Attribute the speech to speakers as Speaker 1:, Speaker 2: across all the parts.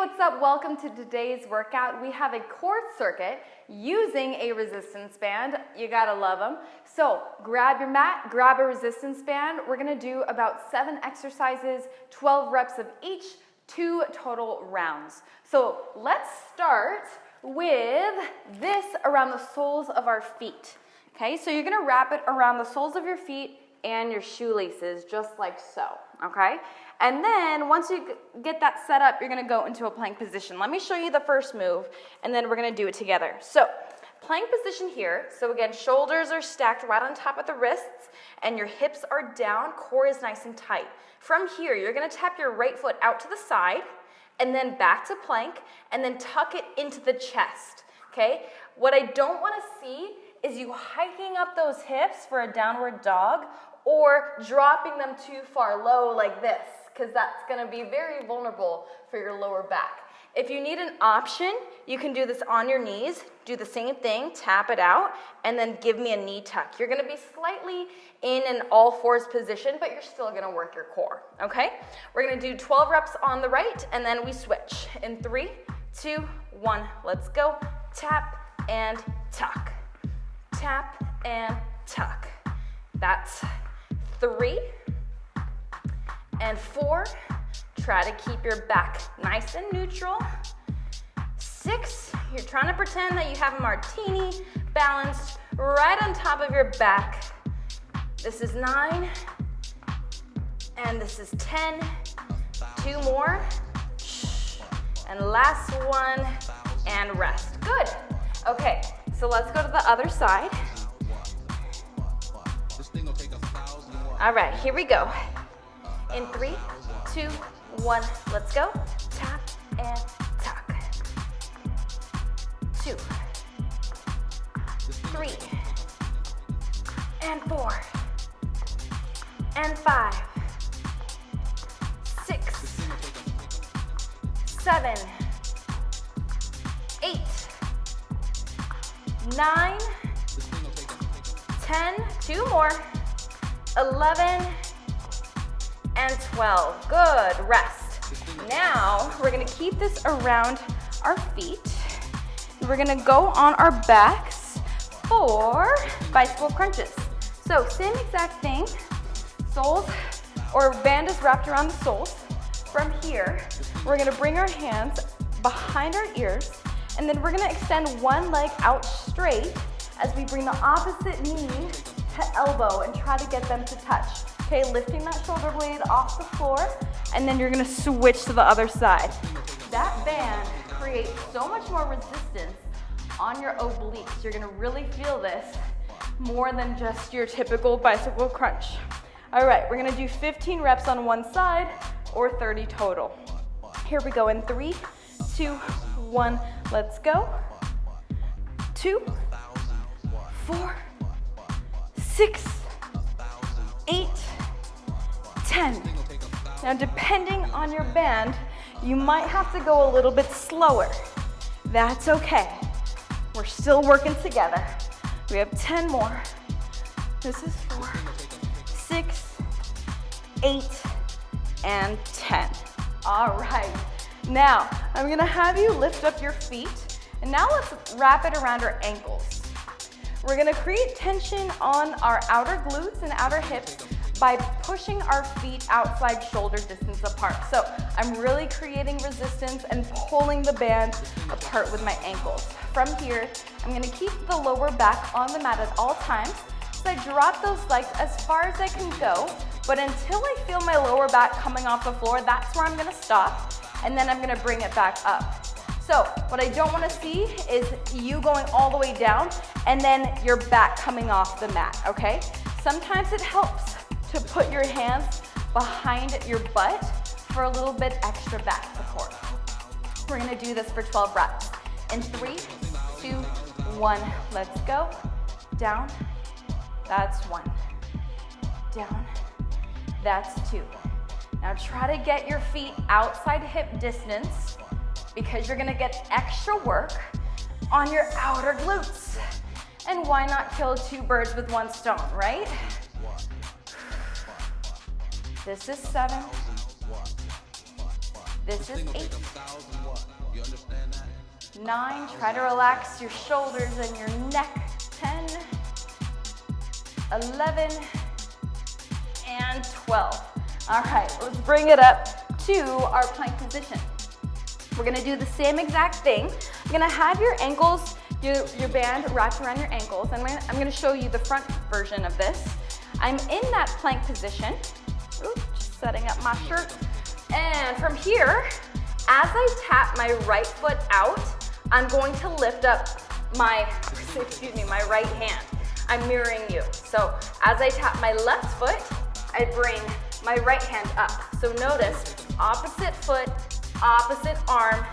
Speaker 1: what's up? Welcome to today's workout. We have a core circuit using a resistance band. You gotta love them. So grab your mat, grab a resistance band. We're gonna do about 7 exercises, 12 reps of each, 2 total rounds. So let's start with this around the soles of our feet. Okay, so you're gonna wrap it around the soles of your feet and your shoelaces, just like so, okay? And then once you get that set up, you're gonna go into a plank position. Let me show you the first move, and then we're gonna do it together. So, plank position here. So again, shoulders are stacked right on top of the wrists, and your hips are down, core is nice and tight. From here, you're gonna tap your right foot out to the side, and then back to plank, and then tuck it into the chest, okay? What I don't wanna see is you hiking up those hips for a downward dog, or dropping them too far low like this, because that's gonna be very vulnerable for your lower back. If you need an option, you can do this on your knees, do the same thing, tap it out, and then give me a knee tuck. You're gonna be slightly in an all fours position, but you're still gonna work your core, okay? We're gonna do 12 reps on the right, and then we switch. In 3, 2, 1, let's go. Tap and tuck. Tap and tuck. That's 3 and 4. Try to keep your back nice and neutral. 6, you're trying to pretend that you have a martini balanced right on top of your back. This is 9, and this is 10. 2 more, and last one, and rest. Good. Okay, so let's go to the other side. All right, here we go. In 3, 2, 1, let's go. Tap and tuck. 2, 3, and 4, and 5, 6, 7, 8, 9, 10, 2 more, 11, and 12. Good, rest. Now, we're gonna keep this around our feet. We're gonna go on our backs for bicycle crunches. So, same exact thing. Soles, or band is wrapped around the soles. From here, we're gonna bring our hands behind our ears, and then we're gonna extend one leg out straight as we bring the opposite knee to elbow and try to get them to touch. Okay, lifting that shoulder blade off the floor, and then you're gonna switch to the other side. That band creates so much more resistance on your obliques. You're gonna really feel this more than just your typical bicycle crunch. All right, we're gonna do 15 reps on one side, or 30 total. Here we go in 3, 2, 1, let's go. 2, 4, 6, 8, 10. Now, depending on your band, you might have to go a little bit slower. That's okay. We're still working together. We have 10 more. This is 4, 6, 8, and 10. All right. Now, I'm gonna have you lift up your feet, and now let's wrap it around our ankles. We're gonna create tension on our outer glutes and outer hips by pushing our feet outside shoulder distance apart. So I'm really creating resistance and pulling the band apart with my ankles. From here, I'm gonna keep the lower back on the mat at all times. So I drop those legs as far as I can go, but until I feel my lower back coming off the floor, that's where I'm gonna stop, and then I'm gonna bring it back up. So what I don't wanna see is you going all the way down and then your back coming off the mat, okay? Sometimes it helps to put your hands behind your butt for a little bit extra back support. We're gonna do this for 12 reps. In 3, 2, 1, let's go. Down, that's 1. Down, that's 2. Now try to get your feet outside hip distance, because you're gonna get extra work on your outer glutes. And why not kill 2 birds with 1 stone, right? This is 7. This is 8. 9, try to relax your shoulders and your neck. 10, 11, and 12. All right, let's bring it up to our plank position. We're gonna do the same exact thing. You're gonna have your ankles, your band wrapped around your ankles. I'm gonna show you the front version of this. I'm in that plank position. Oops, just setting up my shirt. And from here, as I tap my right foot out, I'm going to lift up my right hand. I'm mirroring you. So as I tap my left foot, I bring my right hand up. So notice, opposite foot, opposite arm,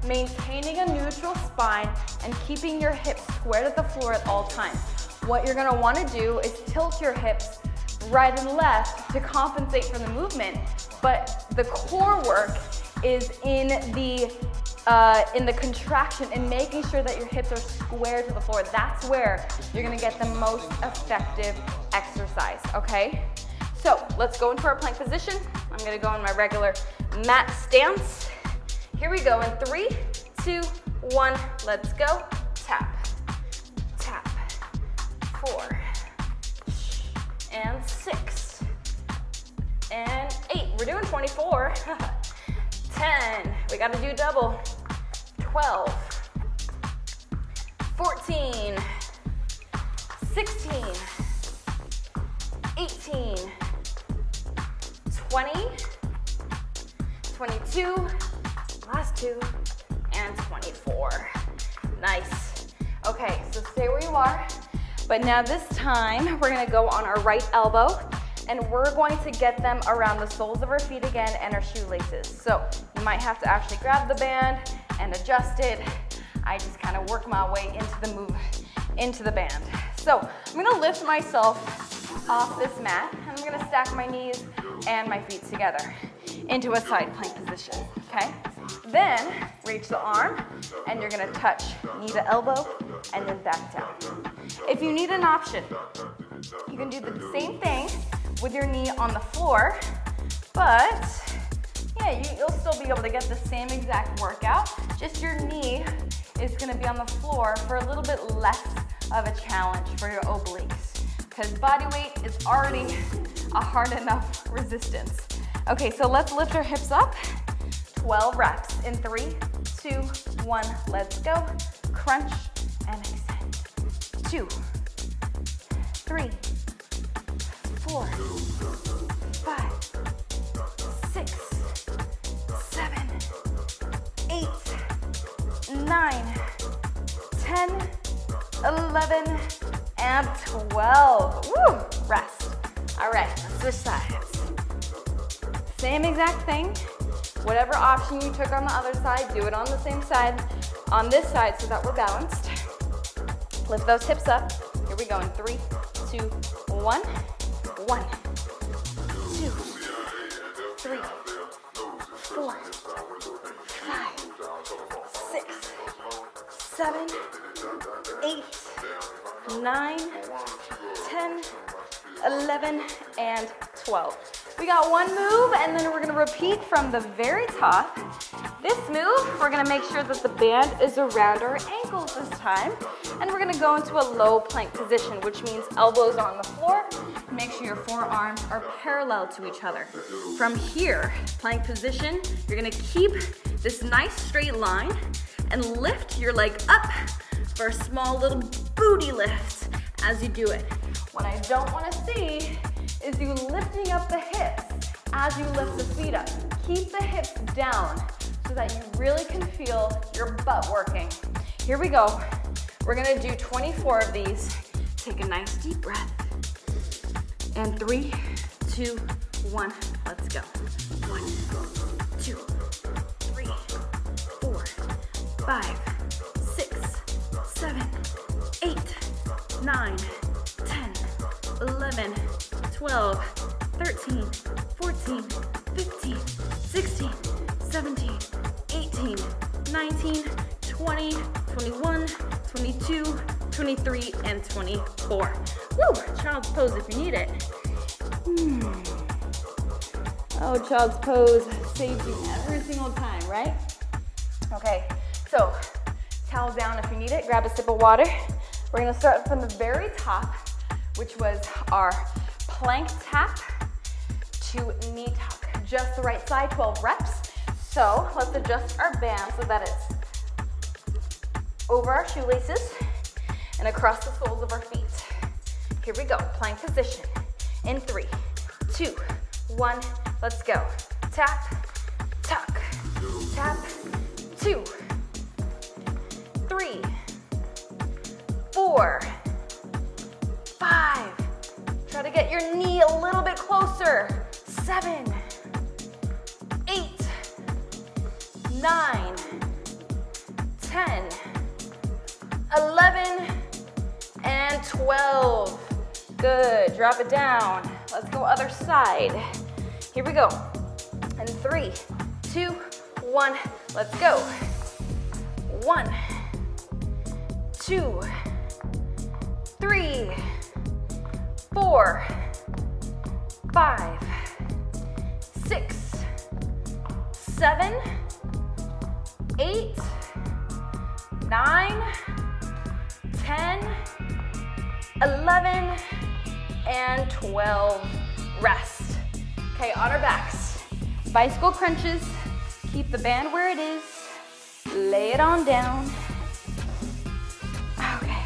Speaker 1: maintaining a neutral spine and keeping your hips square to the floor at all times. What you're gonna wanna do is tilt your hips right and left to compensate for the movement, but the core work is in the contraction and making sure that your hips are square to the floor. That's where you're gonna get the most effective exercise, okay? So let's go into our plank position. I'm gonna go in my regular mat stance. Here we go in 3, 2, 1, let's go. Tap, tap, 4, and 6, and 8. We're doing 24. 10, we gotta do double. 12, 14, 16, 18, 20, 22, last 2, and 24. Nice. Okay, so stay where you are. But now this time, we're gonna go on our right elbow, and we're going to get them around the soles of our feet again and our shoelaces. So you might have to actually grab the band and adjust it. I just kind of work my way into the band. So I'm gonna lift myself off this mat, and I'm gonna stack my knees and my feet together into a side plank position, okay? Then reach the arm, and you're gonna touch knee to elbow, and then back down. If you need an option, you can do the same thing with your knee on the floor, but yeah, you'll still be able to get the same exact workout, just your knee is gonna be on the floor for a little bit less of a challenge for your obliques, because body weight is already a hard enough resistance. Okay, so let's lift our hips up. 12 reps in 3, 2, 1, let's go. Crunch and extend. 2, 3, 4, 5, 6, 7, 8, 9, 10, 11, and 12. Woo! Rest. All right, let's switch sides. Same exact thing. Whatever option you took on the other side, do it on the same side, on this side, so that we're balanced. Lift those hips up. Here we go in 3, 2, 1. 1, 2, 3, 4, 5, 6, 7, 8, 9, 10, 11, and 12. We got one move, and then we're gonna repeat from the very top. This move, we're gonna make sure that the band is around our ankles this time, and we're gonna go into a low plank position, which means elbows on the floor. Make sure your forearms are parallel to each other. From here, plank position, you're gonna keep this nice straight line and lift your leg up for a small little booty lift as you do it. What I don't wanna see is you lifting up the hips as you lift the feet up. Keep the hips down so that you really can feel your butt working. Here we go. We're gonna do 24 of these. Take a nice deep breath. And 3, 2, 1, let's go. 1, 2, 3, 4, 5, 6, 7, 8, 9, 10, 11, 12, 13, 14, 15, 16, 17, 18, 19, 20, 21, 22, 23, and 24. Woo! Child's pose if you need it. Oh, child's pose saves you every single time, right? Okay, so towel down if you need it, grab a sip of water. We're gonna start from the very top, which was our plank tap to knee tuck. Just the right side, 12 reps. So let's adjust our band so that it's over our shoelaces and across the soles of our feet. Here we go, plank position. In 3, 2, 1, let's go. Tap, tuck, tap, 2, 3, 4, 5. Try to get your knee a little bit closer. 7, 8, 9, 10, 11, and 12. Good, drop it down. Let's go other side. Here we go. And 3, 2, 1, let's go. 1, 2, 3, 4, 5, 6, 7, 8, 9, 10, 11, and 12. Rest. Okay, on our backs. Bicycle crunches. Keep the band where it is. Lay it on down. Okay.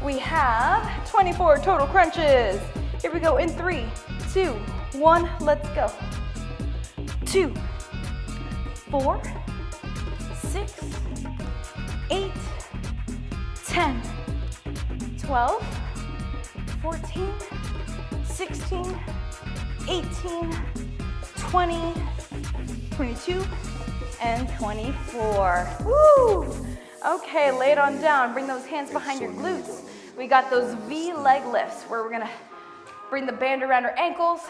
Speaker 1: We have 24 total crunches. Here we go in 3, 2, 1, let's go. 2, 4, 6, 8, 10, 12, 14, 16, 18, 20, 22, and 24. Woo! Okay, lay it on down. Bring those hands behind your glutes. We got those V leg lifts where we're gonna bring the band around our ankles,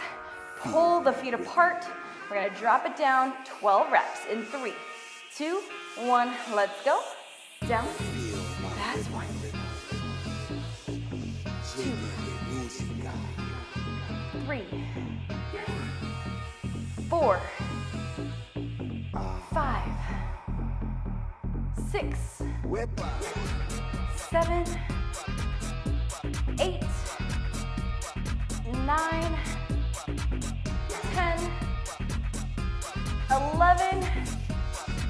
Speaker 1: pull the feet apart. We're gonna drop it down, 12 reps in 3, 2, 1, let's go. Down, that's 1, 2, 3, 4, 5, 6, 7, 8, 9, 10, 11,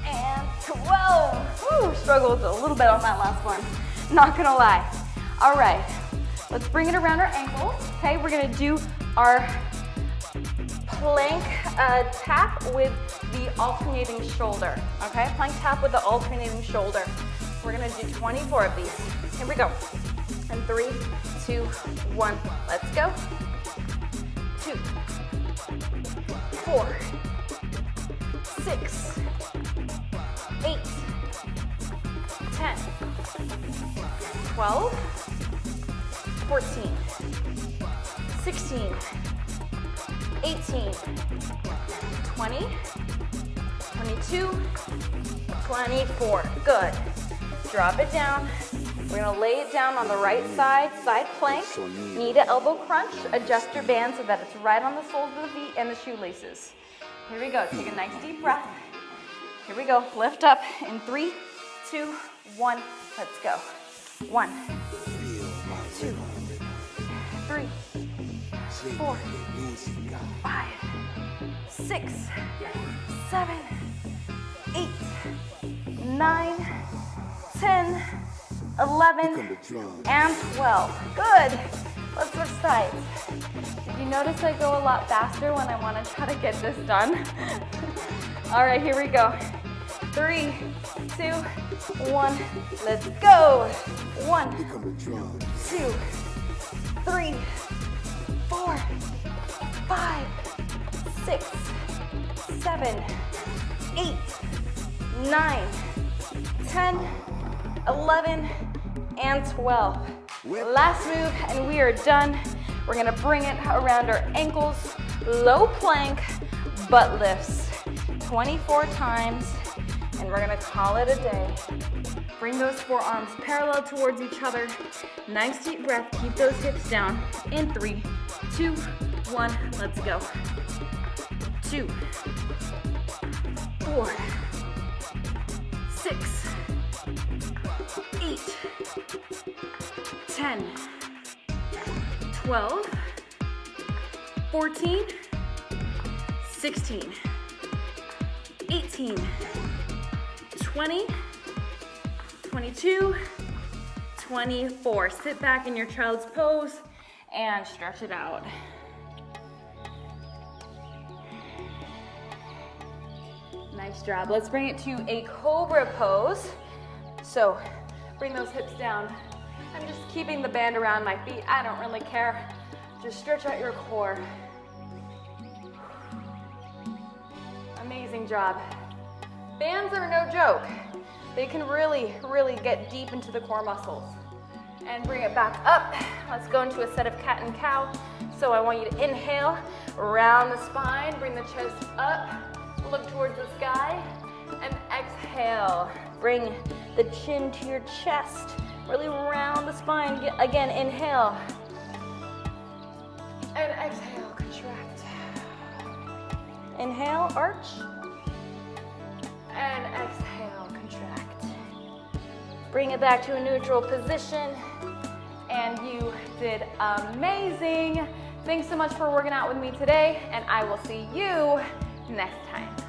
Speaker 1: and 12. Woo, struggled a little bit on that last one. Not gonna lie. All right, let's bring it around our ankles. Okay, we're gonna do our plank tap with the alternating shoulder. Okay, plank tap with the alternating shoulder. We're gonna do 24 of these. Here we go. And 3, 2, 1, let's go. 2, 4, 6, 8, 10, 12, 14, 16, 18, 20, 22, 24. Good. Drop it down. We're gonna lay it down on the right side, side plank. Knee to elbow crunch. Adjust your band so that it's right on the soles of the feet and the shoelaces. Here we go. Take a nice deep breath. Here we go. Lift up in 3, 2, 1. Let's go. 1, 2, 3, 4, 5, 6, 7, 8, 9, 10, 11, and 12. Good. Let's switch sides. Did you notice I go a lot faster when I want to try to get this done? All right, here we go. 3, 2, 1, let's go. 1, 2, 3, 4, 5, 6, 7, 8, 9, 10, 11, and 12. Last move, and we are done. We're gonna bring it around our ankles, low plank, butt lifts, 24 times, and we're gonna call it a day. Bring those forearms parallel towards each other. Nice deep breath, keep those hips down. In 3, 2, 1, let's go. 2, 4, 6, 8, 10, 12, 14, 16, 18, 20, 22, 24. Sit back in your child's pose and stretch it out. Nice job. Let's bring it to a cobra pose. So bring those hips down. I'm just keeping the band around my feet. I don't really care. Just stretch out your core. Amazing job. Bands are no joke. They can really, really get deep into the core muscles. And bring it back up. Let's go into a set of cat and cow. So I want you to inhale, round the spine, bring the chest up, look towards the sky, and exhale. Bring the chin to your chest, really round the spine. Again, inhale, and exhale, contract. Inhale, arch, and exhale, contract. Bring it back to a neutral position, and you did amazing. Thanks so much for working out with me today, and I will see you next time.